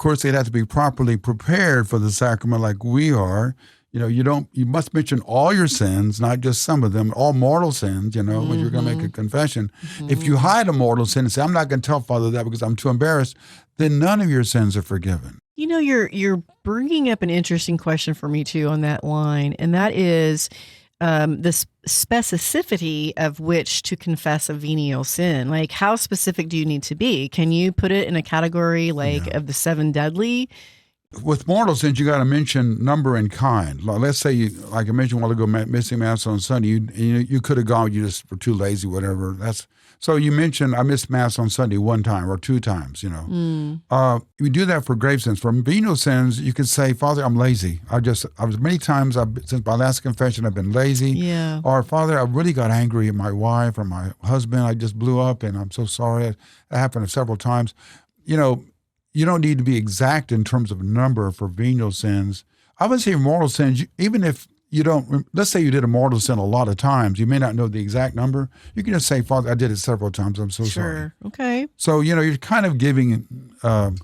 course, they'd have to be properly prepared for the sacrament like we are. You must mention all your sins, not just some of them, all mortal sins, when you're going to make a confession. If you hide a mortal sin and say, I'm not going to tell Father that because I'm too embarrassed, then none of your sins are forgiven. You're bringing up an interesting question for me too on that line, and that is the specificity of which to confess a venial sin. Like, how specific do you need to be? Can you put it in a category of the 7 deadly? With mortal sins, you got to mention number and kind. Let's say, like I mentioned a while ago, missing Mass on Sunday. You could have gone, you just were too lazy, whatever. So you mentioned I missed Mass on Sunday 1 time or 2 times. You do that for grave sins. For venial sins, you could say, Father, I'm lazy. I was many times since my last confession, I've been lazy. Yeah. Or Father, I really got angry at my wife or my husband. I just blew up, and I'm so sorry. It happened several times. You don't need to be exact in terms of number for venial sins. I would say mortal sins, even if you don't, let's say you did a mortal sin a lot of times, you may not know the exact number. You can just say, Father, I did it several times. I'm so sorry. Sure. Okay. So, you're kind of giving, the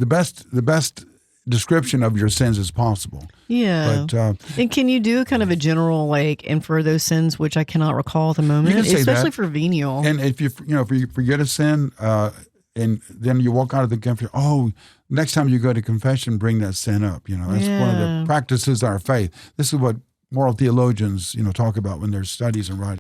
best description of your sins as possible. Yeah. But, and can you do kind of a general, and for those sins, which I cannot recall at the moment, you can say especially that. for venial. And if you forget a sin, and then you walk out of the confession, next time you go to confession, bring that sin up. That's one of the practices of our faith. This is what moral theologians, talk about when there's studies and writings.